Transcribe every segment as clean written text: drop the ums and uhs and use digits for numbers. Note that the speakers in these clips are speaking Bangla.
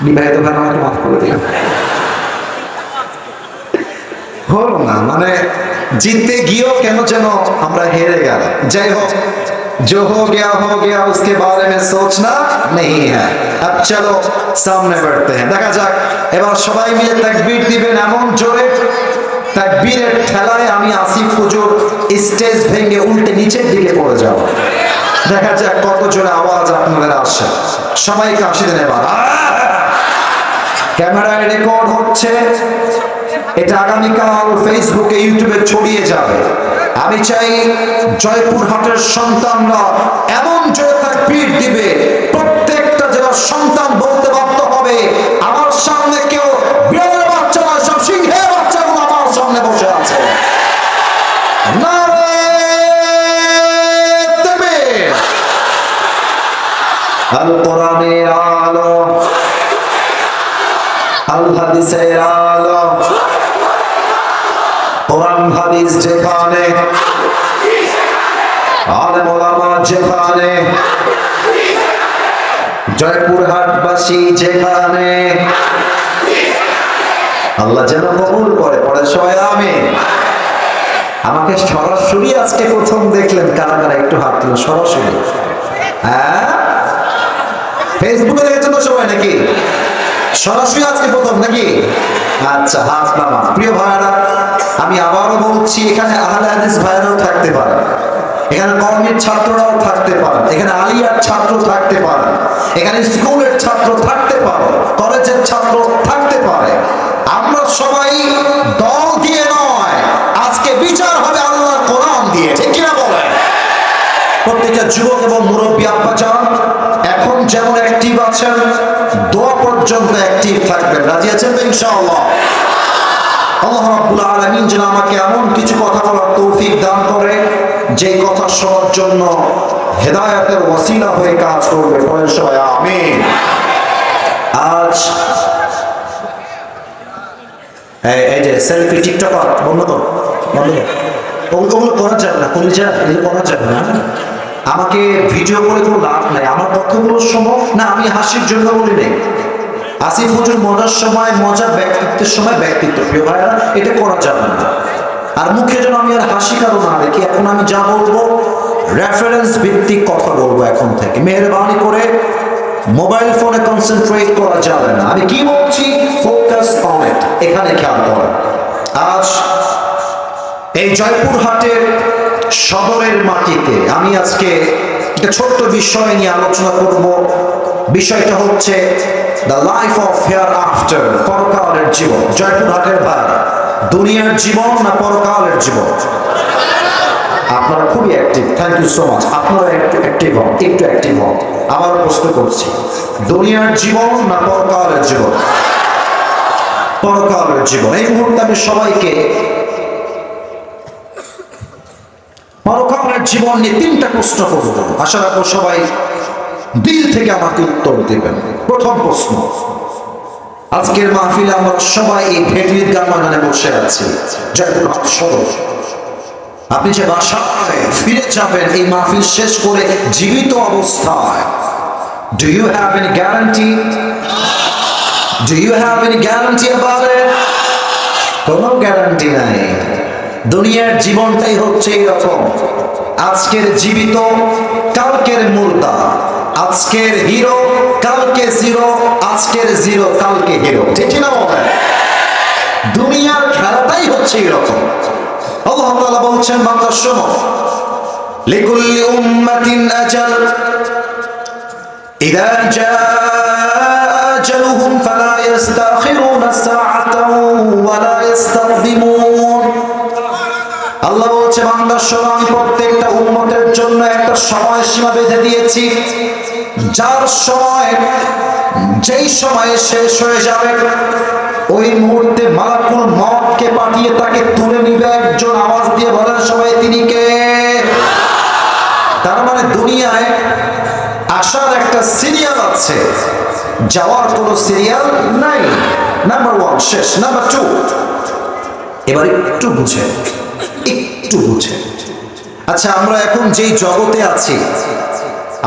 বিবাহিত ভাই আমাকে মাফ করে দিলাম। হলো না, মানে জিততে গিয়েও কেন যেন আমরা হেরে গেলাম। যাই হোক, जो हो गया उसके बारे में सोचना नहीं है। अब चलो सामने बढ़ते हैं। দেখা যাক এবার সবাই মিলে তাকবীর দিবেন এমন জোরে, তাকবীরের ঠেলায় আমি আসিফ হুজুর স্টেজ ভেঙে উল্টে নিচের দিকে পড়ে যাব। দেখা যাক কত জোরে আওয়াজ আপনাদের আসে। সবাইকে আসি দেন এবার। ক্যামেরায় রেকর্ড হচ্ছে, এটা আগামীকাল ফেসবুকে ইউটিউবে ছড়িয়ে যাবে। আমি চাই জয়পুরহাটের সন্তানরা এমন জোরে তাকবীর দিবে, প্রত্যেকটা জেলার সন্তান বলতে বাধ্য হবে আমার সামনে কেউ বিড়ালের বাচ্চা নয়, সব সিংহের বাচ্চাগুলো আমার সামনে বসে আছে। নারে তাকবীর। আল কোরআনের আলো, আল হাদিসের আলো, কোরআন হাদিস যেখানে, আলেম ওলামা যেখানে, জয়পুরহাটবাসী যেখানে, আল্লাহ যেন কবুল করে। পড়ে সবাই আমিন। আমাকে সরাসরি আজকে প্রথম দেখলেন কারা কারা, একটু হাত তুলো সরাসরি। হ্যাঁ, ফেসবুকে দেখেছেন তো সবাই নাকি? সরাসরি আজকে প্রথম নাকি? আচ্ছা, হাত নামা। প্রিয় ভাইরা, আমি আবারও বলছি, এখানে আহলে হাদিস ভাইরাও থাকতে পারে, এখানে কওমির ছাত্ররাও থাকতে পারে, এখানে আলিয়ার ছাত্র থাকতে পারে, এখানে স্কুলের ছাত্র থাকতে পারে, কলেজের ছাত্র থাকতে পারে। আমরা সবাই দল দিয়ে নয়, আজকে বিচার হবে আল্লাহর কোরআন দিয়ে, ঠিক কিনা বলেন? প্রত্যেকটা যুবক এবং মুরব্বী আব্বা যান এখন যেমন অ্যাক্টিভ আছেন, দোয়া পর্যন্ত অ্যাক্টিভ থাকবেন। রাজি আছেন তো ইনশাআল্লাহ? আল্লাহ রাব্বুল আলামিন যেন আমাকে এমন কিছু কথা বলার তৌফিক দান করে যে কথা শোনার জন্য হেদায়েতের ওসিলা হয়ে কাজ করবে। বলেন সবাই আমিন। আজ এই যে সেলফি টিকটক বন্ধ কর, বন্ধ কর, ওগুলো করা যাবে না, কলিজা এগুলো করা যাবে না। আমাকে ভিডিও করে কোনো লাভ নাই, আমার কথাগুলো শোনো না, আমি হাসির জন্য বলি নাই। আসিফ হুজুর মজার সময় মজা, ব্যক্তিত্বের সময় ব্যক্তিত্ব। প্রিয় ভাইরা, এটা করা যাবে না। আর মুখে যেন আমি আর হাসি কারো না দেখি। এখন আমি যা বলবো রেফারেন্স ভিত্তিক কথা বলবো এখন থেকে। মেহেরবানি করে মোবাইল ফোনে কনসেন্ট্রেট করা যাবে না। আমি কি বলছি, ফোকাস অন ইট, এখানে খেয়াল করেন। আজ এই জয়পুরহাটের সদরের মাটিতে আমি আজকে একটা ছোট্ট বিষয় নিয়ে আলোচনা করব। বিষয়টা হচ্ছে the life of hair after, পরকালের জীবন। জয়পুরহাটের ভাই, দুনিয়ার জীবন না পরকালের জীবন? আপনারা খুবই active, thank you so much. আপনারা একটু অ্যাক্টিভ হন, একটু অ্যাক্টিভ হন। আবার প্রশ্ন করছি, দুনিয়ার জীবন না পরকালের জীবন? পরকালের জীবন। এই মুহূর্তে আমি সবাইকে পরকালের জীবন নিয়ে 3টা প্রশ্ন করব। আশা রাখবো সবাই দিল থেকে আমাকে উত্তর দেবেন। প্রথম প্রশ্ন, আজকের মাহফিলে আমরা সবাই এই ভেটলির গান ময়দানে বসে আছি, জয়পুরহাট সদর। আপনি যে বাসায় ফিরে যাবেন এই মাহফিল শেষ করে জীবিত অবস্থায়, do you have any guarantee? Do you have any guarantee about it? কোনো গ্যারান্টি নাই। দুনিয়ার জীবনটাই হচ্ছে এরকম, আজকের জীবিত কালকের মুর্দা, আজকের হিরো কালকে জিরো, আজকের জিরো কালকে হিরো, ঠিক না? দুনিয়ার খেলাটাই হচ্ছে এরকম। আল্লাহ তাআলা বলছেন, বান্দা শোনো, লিকুল্লি উম্মাতিন আজাল ইযা জাআ আজালুহুম ফালা ইস্তাখিরুনা সাআতান ওয়া লা ইস্তাকদিমুন। আল্লাহ বলছে, বান্দা শোনো, আমি প্রত্যেকটা উম্মতের জন্য একটা সময়সীমা বেঁধে দিয়েছি, যার সময় যেই সময়ে শেষ হয়ে যাবে ওই মুহূর্তে মালাকুল মউতকে পাঠিয়ে তাকে তুলে নিবে একজন। আওয়াজ দিয়ে বলেন সবাই, তিনি কে? তার মানে দুনিয়ায় আসার একটা সিরিয়াল আছে, যাওয়ার কোনো সিরিয়াল নাই। নাম্বার 1 শেষ। নাম্বার 2, এবার একটু বুঝেন, একটু বুঝেন। আচ্ছা, আমরা এখন যেই জগতে আছি,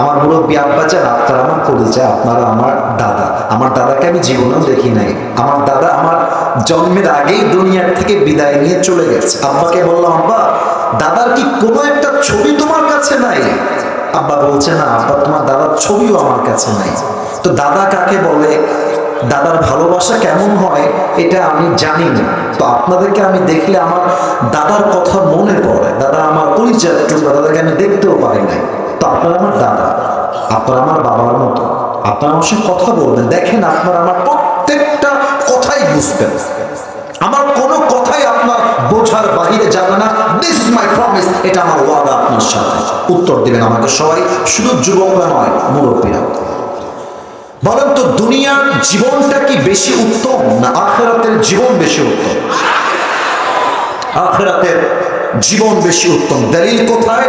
আমার মুরব্বী আব্বা চান, আপনারা আমার পরিচয়, আপনারা আমার দাদা, আমার দাদাকে আমি জীবনেও দেখি নাই। আমার দাদা আমার জন্মের আগেই দুনিয়ার থেকে বিদায় নিয়ে চলে গেছে। আব্বাকে বললাম, আব্বা দাদার কি কোনো একটা ছবি তোমার কাছে নাই? আব্বা বলছে, না আব্বা, তোমার দাদার ছবিও আমার কাছে নাই। তো দাদা কাকে বলে, দাদার ভালোবাসা কেমন হয় এটা আমি জানি না। তো আপনাদেরকে আমি দেখলে আমার দাদার কথা মনে পড়ে। দাদা আমার পরিচয়, দাদাকে আমি দেখতেও পারি নাই। তো আপনারা আমার দাদা, আপনারা আমার বাবার মতো, আপনারা আমার সাথে কথা বলবেন। দেখেন আপনারা আমার প্রত্যেকটা কথাই বুঝবেন, আমার কোনো কথাই আপনার বোঝার বাহিরে যাবে না। দিস ইজ মাই প্রমিস, এটা আমার ওয়াদা আপনার সাথে। উত্তর দিবেন আমাকে সবাই, শুধু যুবকরা নয়, মুরব্বীরা। বলেন তো, দুনিয়ার জীবনটা কি বেশি উত্তম না আখিরাতের জীবন বেশি উত্তম? আখিরাতের জীবন বেশি উত্তম। দলিল কোথায়?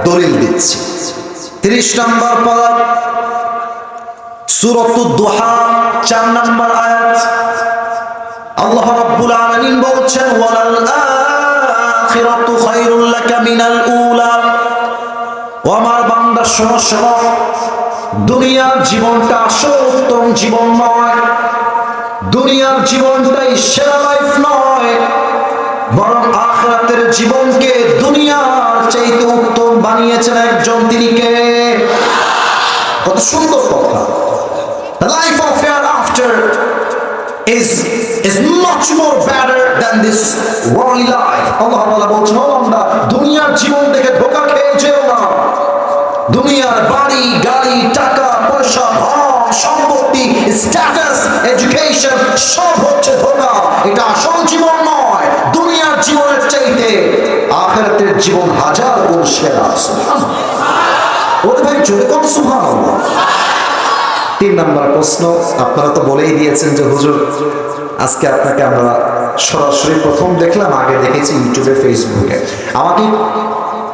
দলিল দিচ্ছি। 30 নম্বর পারা, সূরাতুদ দুহা, 4 নম্বর আয়াত। আল্লাহ রাব্বুল আলামিন বলছেন, ওয়ালাল আখিরাতু খায়রুল লাকা মিনাল উলা। ও আমার বান্দা, শোনো শোনো, দুনিয়ার জীবনটা আসল উত্তম জীবন নয়। দুনিয়ার জীবনটাই সেরা লাইফ নয়, বরং আখিরাতের জীবনকে দুনিয়ার চাইতে উত্তম বানিয়েছেন একজন, তিনি কে? কত সুন্দর কথা! The life of hereafter is much more better than this worldly life. আল্লাহ তাআলা বলছেন, বান্দা দুনিয়ার জীবন থেকে ধোঁকা খেয়ে যেও না। দুনিয়ার বাড়ি গাড়ি, টাকা পয়সা, ধন সম্পত্তি, স্ট্যাটাস, এডুকেশন সব হচ্ছে ধোঁকা। এটা আসল জীবন নয়। দুনিয়ার জীবনের চাইতে আখিরাতের জীবন হাজার গুণ সেরা। সুবহানাল্লাহ। ওরে ভাই, জোরে কোন সুবহানাল্লাহ। 3 নম্বর প্রশ্ন, আপনারা তো বলেই দিয়েছেন যে হুজুর আজকে আপনাকে আমরা সরাসরি প্রথম দেখলাম, আগে দেখেছি ইউটিউবে, ফেসবুকে। আমাকে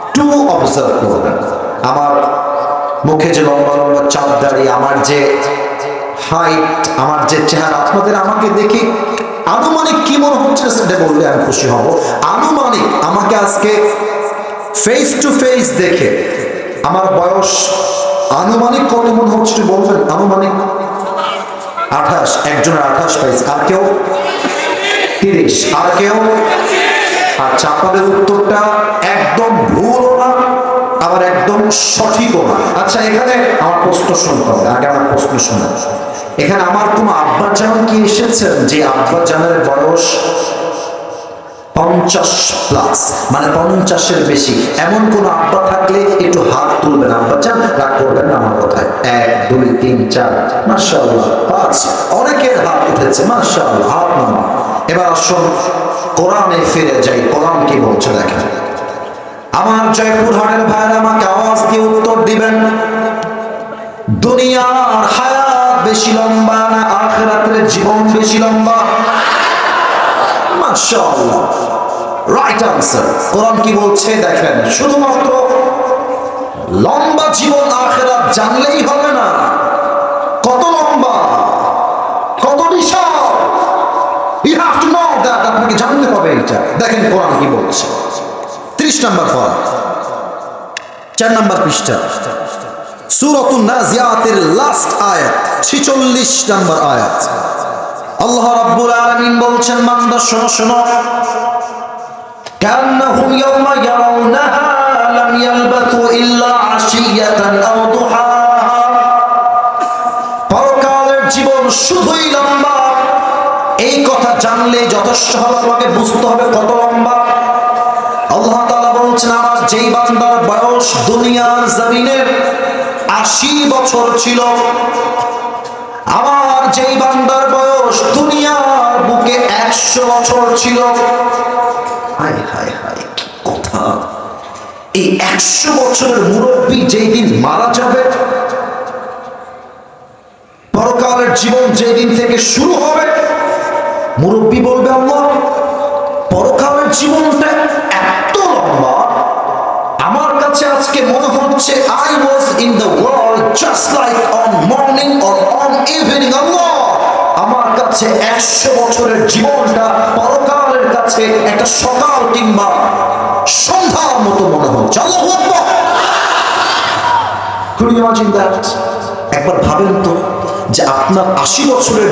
একটু অবজার্ভ করবেন। আমার মুখে যে লম্বা লম্বা চাপ দাড়ি, আমার যে হাইট, আমার যে চেহারা, আপনাদের আমাকে দেখে আনুমানিক কি মনে হচ্ছে সেটা বললে আমি খুশি হব। আনুমানিক আমাকে আজকে ফেস টু ফেস দেখে আমার বয়স আনুমানিক কত মনে হচ্ছে বলবেন? আনুমানিক 28। একজনের 28 পাইছে, আর কেউ 30, আর কেউ। আচ্ছা, আপনাদের উত্তরটা একদম ভুলও না, আবার একদম সঠিকও না। আচ্ছা, এখানে আমার প্রশ্ন শুনতে হবে, আগে আমার প্রশ্ন শোনা। এখানে আমার কোনো আব্বাজান কি এসেছেন যে আব্বাজানের বয়স 50 প্লাস, মানে 50-এর বেশি? এমন কোন আব্বা থাকলে একটু হাত তুলবেন। আব্বাজান রাগ করবেন না আমার কথায়। 1 2 3 4, মাশাআল্লাহ 5, অনেকের হাত উঠেছে, মাশাআল্লাহ, হাত নামা। এবার আসুন কোরআনে ফিরে যাই। কোরআন কি বলছে দেখেন। আমার জয়পুরহাটের ভাইরা আমাকে আওয়াজ দিয়ে উত্তর দিবেন, দুনিয়ার হায়াত বেশি লম্বা না আখিরাতের জীবন বেশি লম্বা? মাশাআল্লাহ, রাইট আনসার। কোরআন কি বলছে দেখেন, শুধুমাত্র লম্বা জীবন আখিরাত জানলেই হবে না, কত লম্বা, কত বিশাল, you have to know that, আপনাকে জানতে হবে এটা। দেখেন কোরআন কি বলছে। 30 নম্বর পারা, 4 নম্বর পৃষ্ঠা, সূরাতুন নাজিয়াতের লাস্ট আয়াত, 46 নম্বর আয়াত। আল্লাহ রাব্বুল আলামিন বলছেন, বান্দা শোনো শোনো, কান্নাহুম ইয়াওমা ইয়ারাউনাহা লাম ইয়ালবাথু ইল্লা আশিয়াতান আও দুহাহা। পরকালের জীবন শুধুই লম্বা, এই কথা জানলে যথেষ্ট হবে, তোমাকে বুঝতে হবে কত লম্বা। আল্লাহ তাআলা বলছেন, আমার যেই বান্দার বয়স দুনিয়ার জমিনের 80 বছর ছিল, আমার যেই বান্দার বয়স দুনিয়ার বুকে 100 বছর ছিল। হায় হায় হায়, কি কথা! এই 100 বছরের মুরব্বী যেই দিন মারা যাবে, পরকালের জীবন যেই দিন থেকে শুরু হবে, মুরব্বী বলবে, আল্লাহ পরকালের জীবনটা এত লম্বা, আমার কাছে আজকে মনে হচ্ছে I was in the world just like on morning or on evening. আল্লাহ, আমার কাছে 100 বছরের জীবনটা পরকালের কাছে একটা সকাল কিংবা সন্ধ্যার মতো মনে হচ্ছে। আল্লাহু আকবার। Could you imagine that? একবার ভাবেন তো, যে আপনার 80 বছরের